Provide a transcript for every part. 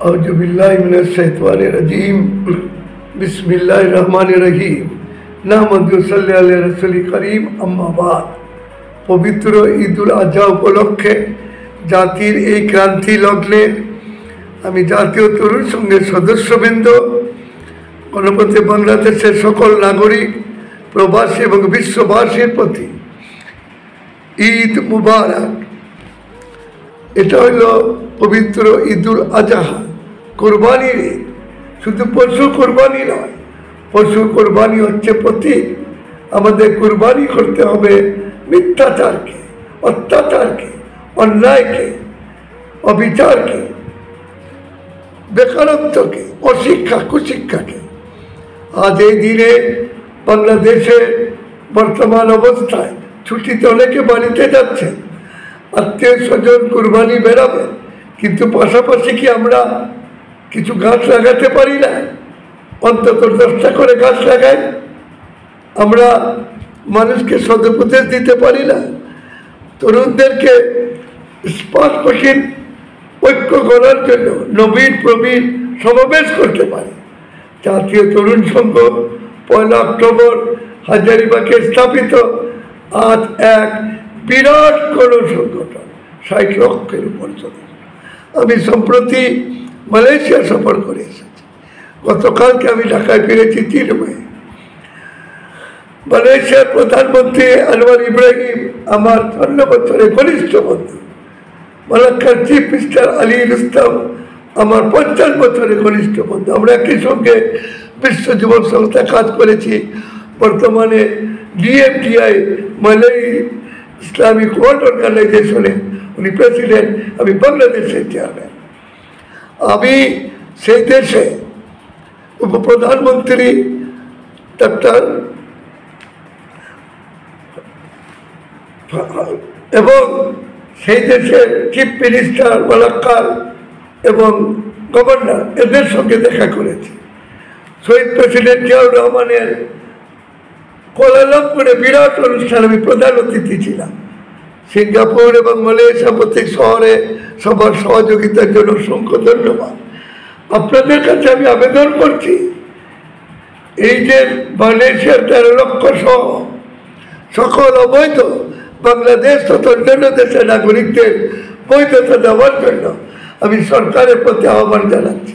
औज़ु बिल्लाहि मिनश शैतानिर रजीम बिस्मिल्लाहिर रहमानिर रहीम नाहमदु सल्ली अला रसूलिल करीम अम्मा बाद। पवित्र ईदुल आजहा उपलक्षे জাতির এই ক্রান্তি লগ্নে আমি জাতীয় তরুণ সংঘের সদস্যবৃন্দ, গণপতি বাংলাদেশের সকল নাগরিক, প্রবাসী এবং বিশ্ববাসীর প্রতি ঈদ মুবারক। এটা হইল পবিত্র ঈদুল আজহা, কোরবানির ঈদ। শুধু পশু কোরবানি নয়, পশু কোরবানি হচ্ছে প্রতীক। আমাদের কোরবানি করতে হবে মিথ্যাচারকে, অত্যাচারকে, অন্যায়কে, অবিচারকে, বেকারত্বকে, অশিক্ষা কুশিক্ষাকে। আজ এই দিনে বাংলাদেশের বর্তমান অবস্থায় ছুটিতে অনেকে বাড়িতে যাচ্ছে, আত্মীয় স্বজন কুরবানি বেরাবে, কিন্তু পাশাপাশি কি আমরা কিছু গাছ লাগাতে পারি না? অন্তত 10টা করে গাছ লাগাই। আমরা মানুষকে সদুপদেশ দিতে পারি না? তরুণদেরকে স্পর্শহীন ঐক্য করার জন্য নবীন প্রবীণ সমাবেশ করতে পারে। জাতীয় তরুণ সংঘ 1 অক্টোবর হাজারীবাগে স্থাপিত আজ এক বিরাট গণসংগঠন, 60 লক্ষের উপর সদস্য। আমি সম্প্রতি মালয়েশিয়া সফর করে এসেছি। গতকালকে আমি ঢাকায় ফিরেছি 3 মে। মালয়েশিয়ার প্রধানমন্ত্রী আনোয়ার ইব্রাহিম আমার 14 বছরের ঘনিষ্ঠ বন্ধু। মালাক্কার চিফ মিনিস্টার আলী রুস্তম আমার 50 বছরের ঘনিষ্ঠ বন্ধু। আমরা একই সঙ্গে বিশ্ব যুবক সংস্থায় কাজ করেছি। বর্তমানে DMTI মালয় ইসলামিক ওয়ার্ল্ড অর্গানাইজেশনে উনি প্রেসিডেন্ট, আমি বাংলাদেশের চেয়ারম্যান। আমি সেই দেশে উপপ্রধানমন্ত্রী ডক্টর এবং সেই দেশের চিফ মিনিস্টার মালাক্কার এবং গভর্নর এদের সঙ্গে দেখা করেছি। শহীদ প্রেসিডেন্ট জিয়াউর রহমানের কুয়ালালামপুরে বিরাট অনুষ্ঠান আমি প্রধান অতিথি ছিলাম। সিঙ্গাপুর এবং মালয়েশিয়া প্রত্যেক শহরে সবার সহযোগিতার জন্য অসংখ্য ধন্যবাদ। আপনাদের কাছে আমি আবেদন করছি, এই যে মালয়েশিয়ার 13 লক্ষ সহ সকল অবৈধ বাংলাদেশ তথা অন্যান্য দেশের নাগরিকদের বৈধতা দেওয়ার জন্য আমি সরকারের প্রতি আহ্বান জানাচ্ছি।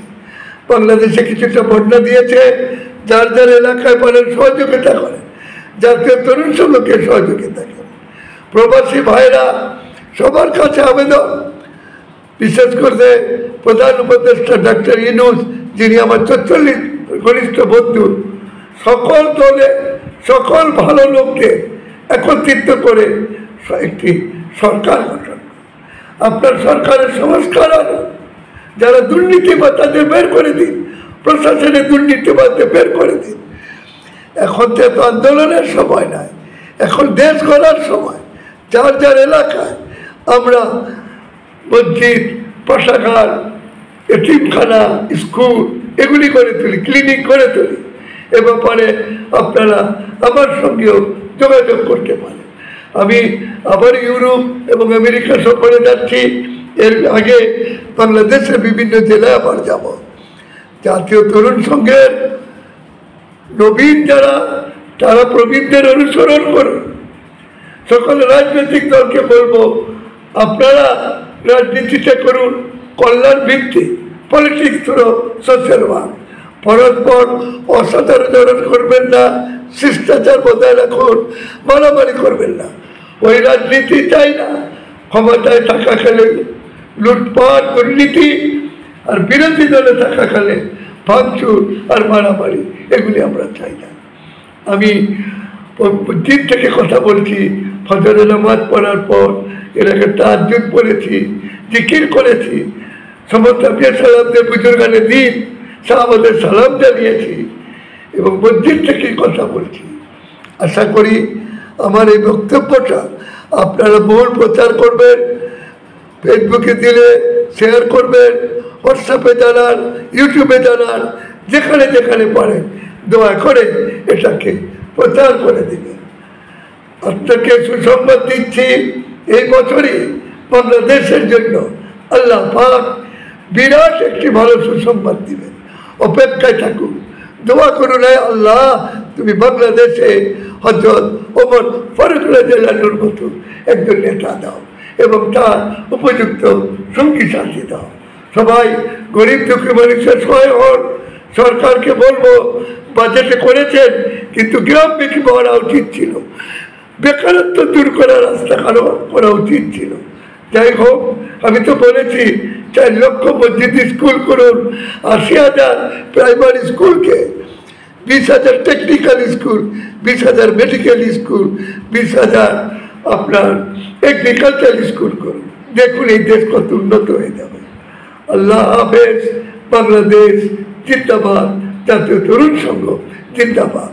বাংলাদেশে কিছুটা বন্যা দিয়েছে, যার যার এলাকায় পারেন সহযোগিতা করেন, জাতীয় তরুণ সংঘকে সহযোগিতা করেন। প্রবাসী ভাইরা সবার কাছে আবেদন, বিশেষ করে প্রধান উপদেষ্টা ডক্টর ইউনূস, যিনি আমার 44 ঘনিষ্ঠ বন্ধু, সকল দলে সকল ভালো লোককে একত্রিত করে একটি সরকার গঠন। আপনার সরকারের সংস্কার আনো, যারা দুর্নীতিবাদ তাদের বের করে দিন, প্রশাসনের দুর্নীতিবাদকে বের করে দিন। এখন তো এত আন্দোলনের সময় নাই, এখন দেশ গড়ার সময়। যার যার এলাকায় আমরা মসজিদ, পাঠাগার, এতিমখানা, স্কুল এগুলি করে তুলি, ক্লিনিক করে তুলি। এ ব্যাপারে আপনারা আমার সঙ্গেও যোগাযোগ করতে পারেন। আমি আবার ইউরোপ এবং আমেরিকা সফরে যাচ্ছি। এর আগে বাংলাদেশের বিভিন্ন জেলায় আবার যাব। জাতীয় তরুণ সংঘের নবীন যারা, তারা প্রবীণদের অনুসরণ করুন। সকল রাজনৈতিক দলকে বলবো, আপনারা রাজনীতিটা করুন কল্যাণ ভিত্তিক, পলিটিক্স থ্রু সোশ্যাল ওয়ার্ক। পরস্পর অসাধারণ করবেন না, শিষ্টাচার বজায় রাখুন, মারামারি করবেন না। ওই রাজনীতি চাই না, ক্ষমতায় থাকাকালে লুটপাট, দুর্নীতি, আর বিরোধী দলে থাকাকালে ভাঙচুর আর মারামারি, এগুলি আমরা চাই না। আমি দিন থেকে কথা বলছি, ফজরের নামাজ পড়ার পর এর আগে তাহাজ্জুদ পড়েছি, জিকির করেছি, সমস্ত সালামদের বুজুর্গানে দিন সাহাবাদের সালাম জানিয়েছি এবং মসজিদ থেকে কথা বলছি। আশা করি আমার এই বক্তব্যটা আপনারা বহুল প্রচার করবেন, ফেসবুকে দিলে শেয়ার করবেন, হোয়াটসঅ্যাপে জানান, ইউটিউবে জানান, যেখানে যেখানে পারেন দয়া করে এটাকে প্রচার করে দেবেন। আপনাকে সুসংবাদ দিচ্ছি, এই বছরই বাংলাদেশের জন্য আল্লাহ পাক বিরাট একটি ভালো সুসংবাদ দিবেন, অপেক্ষায় থাকুন, দোয়া করুন আল্লাহ তুমি বাংলাদেশে হযরত ওমর ফারুক রাদিয়াল্লাহু আনহুর মতো একজন নেতা দাও এবং তার উপযুক্ত সঙ্গী সাথী দাও। সবাই গরিব দুঃখী মানুষের সহায় হন। সরকারকে বলবো বাজেটে করেছেন, কিন্তু গ্রামমুখী হওয়া উচিত ছিল, বেকারত্ব দূর করার রাস্তা করা উচিত ছিল। যাই হোক, আমি তো বলেছি 4 লক্ষ মসজিদ স্কুল করুন, 80,000 প্রাইমারি স্কুলকে, 20,000 টেকনিক্যাল স্কুল, 20,000 মেডিকেল স্কুল, 20,000 আপনার এগ্রিকালচার স্কুল করুন। দেখুন এই দেশ কত উন্নত হয়ে যাবে। আল্লাহ হাফেজ। বাংলাদেশ জিন্দাবাদ। জাতীয় তরুণ সংঘ জিন্দাবাদ।